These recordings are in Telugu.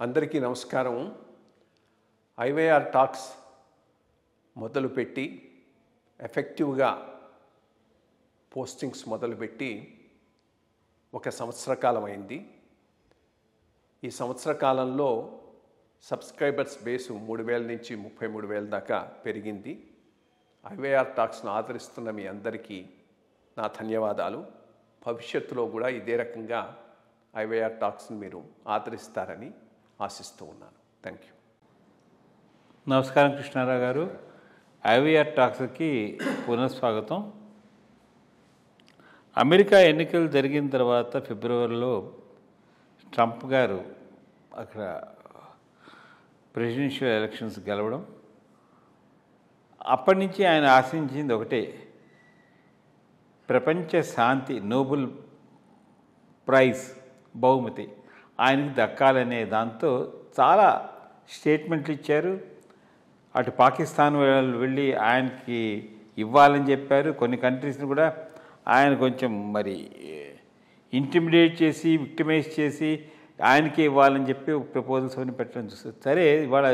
అందరికీ నమస్కారం. ఐవైఆర్ టాక్స్ మొదలుపెట్టి ఎఫెక్టివ్గా పోస్టింగ్స్ మొదలుపెట్టి ఒక సంవత్సర కాలం అయింది. ఈ సంవత్సర కాలంలో సబ్స్క్రైబర్స్ బేసు 3,000 నుంచి 33,000 దాకా పెరిగింది. ఐవైఆర్ టాక్స్ను ఆదరిస్తున్న మీ అందరికీ నా ధన్యవాదాలు. భవిష్యత్తులో కూడా ఇదే రకంగా ఐవైఆర్ టాక్స్ని మీరు ఆదరిస్తారని ఆశిస్తూ ఉన్నాను. Thank you. నమస్కారం కృష్ణారావు గారు. ఐవైఆర్ టాక్స్కి పునఃస్వాగతం. అమెరికా ఎన్నికలు జరిగిన తర్వాత ఫిబ్రవరిలో ట్రంప్ గారు అక్కడ ప్రెసిడెన్షియల్ ఎలక్షన్స్ గెలవడం, అప్పటి నుంచి ఆయన ఆశించింది ఒకటే, ప్రపంచ శాంతి నోబెల్ ప్రైజ్ బహుమతి ఆయనకి దక్కాలనే దాంతో చాలా స్టేట్మెంట్లు ఇచ్చారు. అటు పాకిస్తాన్ వాళ్ళు వెళ్ళి ఆయనకి ఇవ్వాలని చెప్పారు. కొన్ని కంట్రీస్ని కూడా ఆయన కొంచెం మరి ఇంటిమిడేట్ చేసి విక్టిమైజ్ చేసి ఆయనకే ఇవ్వాలని చెప్పి ప్రపోజల్స్ అవన్నీ పెట్టడం చూస్తారు. సరే, ఇవాళ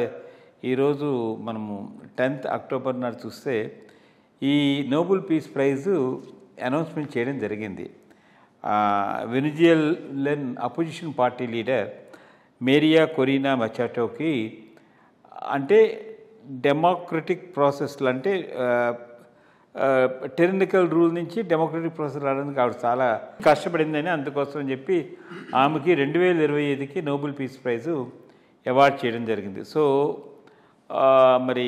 ఈరోజు మనము 10th అక్టోబర్ నాడు చూస్తే ఈ నోబెల్ పీస్ ప్రైజు అనౌన్స్మెంట్ చేయడం జరిగింది. Venezuelan opposition party leader Maria Corina మచాటోకి, అంటే డెమోక్రటిక్ ప్రాసెస్లు, అంటే టెర్నికల్ రూల్ నుంచి డెమోక్రటిక్ ప్రాసెస్ రావడానికి ఆవిడ చాలా కష్టపడిందని, అందుకోసం అని చెప్పి ఆమెకి 2025కి నోబెల్ పీస్ ప్రైజు అవార్డ్ చేయడం జరిగింది. సో మరి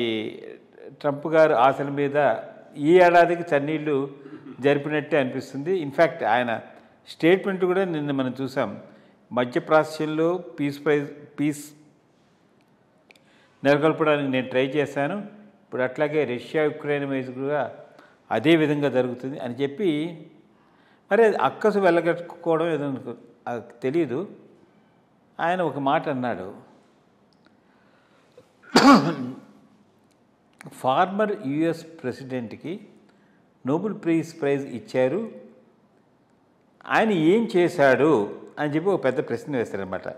ట్రంప్ గారు ఆశల మీద ఈ ఏడాదికి చన్నీళ్ళు జరిపినట్టే అనిపిస్తుంది. ఇన్ఫ్యాక్ట్ ఆయన స్టేట్మెంట్ కూడా నిన్న మనం చూసాం. మధ్యప్రాచ్యంలో పీస్ నెలకొల్పడానికి నేను ట్రై చేశాను, ఇప్పుడు అట్లాగే రష్యా యుక్రెయిన్ మీద కూడా అదే విధంగా జరుగుతుంది అని చెప్పి, మరి అది అక్కసు వెళ్ళగట్టుకోవడం ఏదో తెలియదు. ఆయన ఒక మాట అన్నాడు, ఫార్మర్ యుఎస్ ప్రెసిడెంట్కి నోబెల్ ప్రైజ్ ఇచ్చారు, ఆయన ఏం చేశాడు అని చెప్పి ఒక పెద్ద ప్రశ్న వేస్తారనమాట.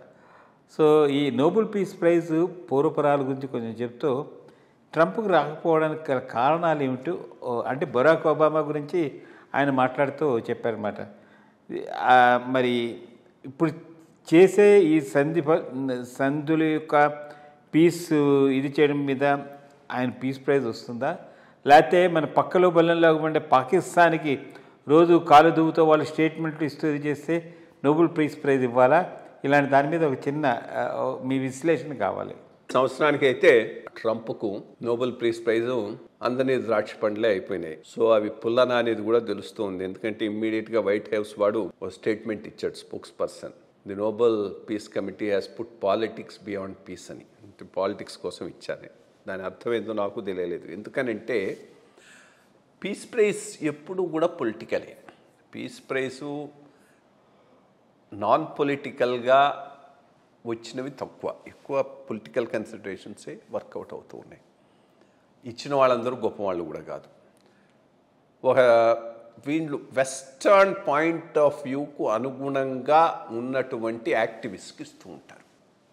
సో ఈ నోబెల్ పీస్ ప్రైజ్ పూర్వపరాల గురించి కొంచెం చెప్తూ ట్రంప్కి రాకపోవడానికి గల కారణాలు ఏమిటో, అంటే బరాక్ ఒబామా గురించి ఆయన మాట్లాడుతూ చెప్పారన్నమాట. మరి ఇప్పుడు చేసే ఈ సంధుల యొక్క పీస్ ఇది చేయడం మీద ఆయన పీస్ ప్రైజ్ వస్తుందా, లేకపోతే మన పక్కలో బలంలో ఉండే పాకిస్తాన్కి రోజు కాలు దువ్వుతో వాళ్ళు స్టేట్మెంట్లు ఇస్తూ ఇది చేస్తే నోబెల్ ప్రైజ్ ఇవ్వాలా? ఇలాంటి దాని మీద ఒక చిన్న మీ విశ్లేషణ కావాలి. సంవత్సరానికి అయితే ట్రంప్కు నోబెల్ ప్రైజ్ అందరినీ ద్రాక్ష పండ్లే అయిపోయినాయి. సో అవి పుల్లనా అనేది కూడా తెలుస్తుంది. ఎందుకంటే ఇమ్మీడియట్గా వైట్ హౌస్ వాడు ఒక స్టేట్మెంట్ ఇచ్చాడు, spokesperson, the Nobel peace committee has put politics beyond peace అని. పాలిటిక్స్ కోసం ఇచ్చారు. దాని అర్థం ఏందో నాకు తెలియలేదు. ఎందుకనంటే పీస్ ప్రైజ్ ఎప్పుడు కూడా పొలిటికలే. పీస్ ప్రైజు నాన్ పొలిటికల్గా వచ్చినవి తక్కువ, ఎక్కువ పొలిటికల్ కన్సిడరేషన్సే వర్కౌట్ అవుతూ ఉన్నాయి. ఇచ్చిన వాళ్ళందరూ గొప్ప వాళ్ళు కూడా కాదు. వీళ్ళు వెస్టర్న్ పాయింట్ ఆఫ్ వ్యూకు అనుగుణంగా ఉన్నటువంటి యాక్టివిస్ట్కి ఇస్తూ ఉంటారు.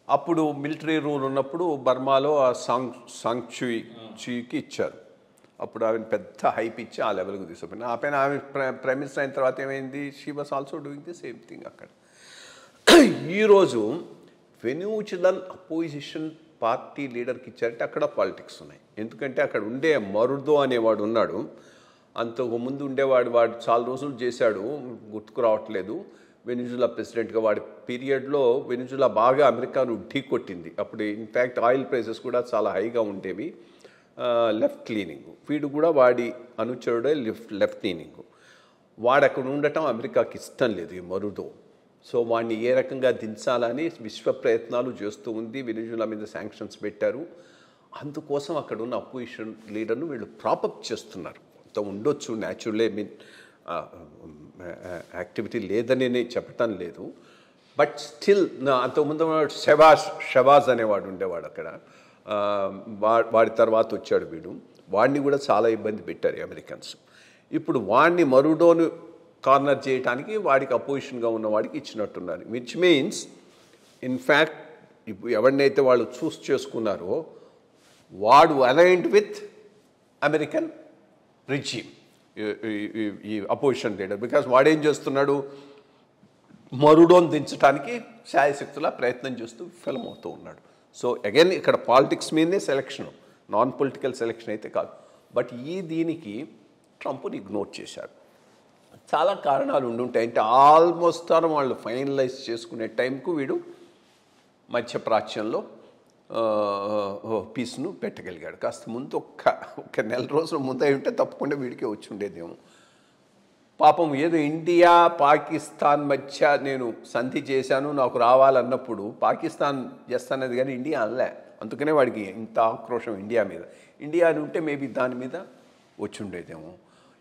అప్పుడు మిలిటరీ రూల్ ఉన్నప్పుడు బర్మాలో ఆ సాంగ్చుయికి ఇచ్చారు. అప్పుడు ఆమెను పెద్ద హైప్ ఇచ్చి ఆ లెవెల్కి తీసుకుపోయినా. ఆ పైన ఆమె ప్రైమ్ మినిస్టర్ అయిన తర్వాత ఏమైంది, she was also doing the same thing అక్కడ. ఈరోజు వెనిజులన్ అపోజిషన్ పార్టీ లీడర్కి ఇచ్చారంటే అక్కడ పాలిటిక్స్ ఉన్నాయి. ఎందుకంటే అక్కడ ఉండే మరుదో అనేవాడు ఉన్నాడు, అంతకు ముందు ఉండేవాడు, వాడు చాలా రోజులు చేశాడు, గుర్తుకు రావట్లేదు, వెనిజులా ప్రెసిడెంట్గా. వాడి పీరియడ్లో వెనిజులా బాగా అమెరికాను ఢీ కొట్టింది. అప్పుడు ఇన్ఫ్యాక్ట్ ఆయిల్ ప్రైసెస్ కూడా చాలా హైగా ఉండేవి. లెఫ్ట్ లీనింగ్, వీడు కూడా వాడి అనుచరుడే లెఫ్ట్ లీనింగ్. వాడు అక్కడ ఉండటం అమెరికాకి ఇష్టం లేదు, ఈ మరుదో. సో వాడిని ఏ రకంగా దించాలని విశ్వ ప్రయత్నాలు చేస్తూ ఉంది. వెనిజులా మీద శాంక్షన్స్ పెట్టారు. అందుకోసం అక్కడ ఉన్న అపోజిషన్ లీడర్ను వీళ్ళు ప్రాపప్ చేస్తున్నారు. అంత ఉండొచ్చు, న్యాచురలే మీన్ యాక్టివిటీ లేదని చెప్పటం లేదు, బట్ స్టిల్ అంతకుముందు షవాజ్ అనేవాడు ఉండేవాడు అక్కడ. వాడి తర్వాత వచ్చాడు వీడు. వాడిని కూడా చాలా ఇబ్బంది పెట్టారు అమెరికన్స్. ఇప్పుడు వాడిని మరుడోను కార్నర్ చేయడానికి వాడికి అపోజిషన్గా ఉన్న వాడికి ఇచ్చినట్టున్నారు. విచ్ మీన్స్ ఇన్ఫ్యాక్ట్ ఇప్పుడు ఎవరినైతే వాళ్ళు చూస్ చేసుకున్నారో వాడు అలైన్డ్ విత్ అమెరికన్ రిజీమ్, ఈ అపోజిషన్ లీడర్. బికాస్ వాడేం చేస్తున్నాడు, మరుడోని దించడానికి శాయశక్తులా ప్రయత్నం చేస్తూ విఫలమవుతూ ఉన్నాడు. సో అగైన్ ఇక్కడ పాలిటిక్స్ మీదనే సెలక్షన్, నాన్ పొలిటికల్ సెలక్షన్ అయితే కాదు. బట్ దీనికి ట్రంప్ని ఇగ్నోర్ చేశారు. చాలా కారణాలు ఉండుంటాయి. అంటే ఆల్మోస్ట్ వాళ్ళు ఫైనలైజ్ చేసుకునే టైంకు వీడు మధ్యప్రాచ్యంలో పీస్ను పెట్టగలిగాడు. కాస్త ముందు ఒక్క నెల రోజుల ముందు అయి ఉంటే తప్పకుండా వీడికే వచ్చి ఉండేదేమో. పాపం ఏదో ఇండియా పాకిస్తాన్ మధ్య నేను సంధి చేశాను నాకు రావాలన్నప్పుడు పాకిస్తాన్ చేస్తానది కానీ ఇండియా అనలే. అందుకనే వాడికి ఇంత ఆక్రోషం ఇండియా మీద. ఇండియా అని ఉంటే మేబీ దాని మీద వచ్చి ఉండేదేమో.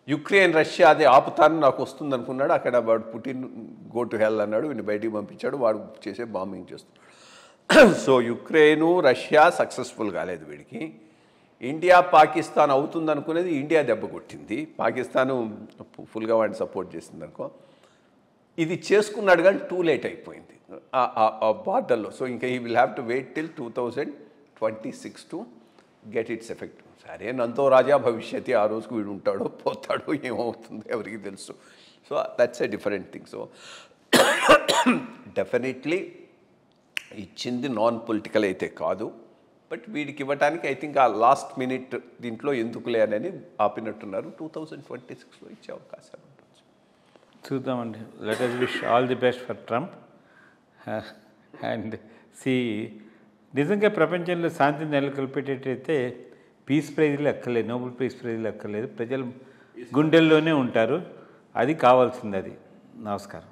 యుక్రెయిన్ రష్యా అదే ఆపుతాను నాకు వస్తుంది అనుకున్నాడు. అక్కడ వాడు పుటిన్ గో టు హెల్ అన్నాడు, వీడిని బయటికి పంపించాడు. వాడు చేసే బాంబింగ్ చేస్తున్నాడు. సో యుక్రెయిను రష్యా సక్సెస్ఫుల్ కాలేదు వీడికి. ఇండియా పాకిస్తాన్ అవుతుంది అనుకునేది ఇండియా దెబ్బ కొట్టింది. పాకిస్తాను ఫుల్గా వాడిని సపోర్ట్ చేసింది అనుకో. ఇది చేసుకున్నాడు కానీ టూ లేట్ అయిపోయింది ఆ బార్డర్లో. సో ఇంకా ఈ will have to wait till 2026 to get its effect. సరే నంతో రాజా భవిష్యత్తు, ఆ రోజుకు వీడు ఉంటాడో పోతాడో ఏమవుతుందో ఎవరికి తెలుసు. So that's a different thing. So definitely ఇచ్చింది నాన్ పొలిటికల్ అయితే కాదు. బట్ వీడికి ఇవ్వడానికి ఐ థింక్ ఆ లాస్ట్ మినిట్ దీంట్లో ఎందుకులే అని ఆపినట్టున్నారు. 2026లో ఇచ్చే అవకాశాలు ఉంటుంది. చూద్దామండి. Let us wish all the best for Trump. And నిజంగా ప్రపంచంలో శాంతిని నెలకొల్పేటట్టయితే పీస్ ప్రైజ్లు ఎక్కర్లేదు, నోబెల్ పీస్ ప్రైజ్లు ఎక్కర్లేదు, ప్రజలు గుండెల్లోనే ఉంటారు. అది కావాల్సింది. అది. నమస్కారం.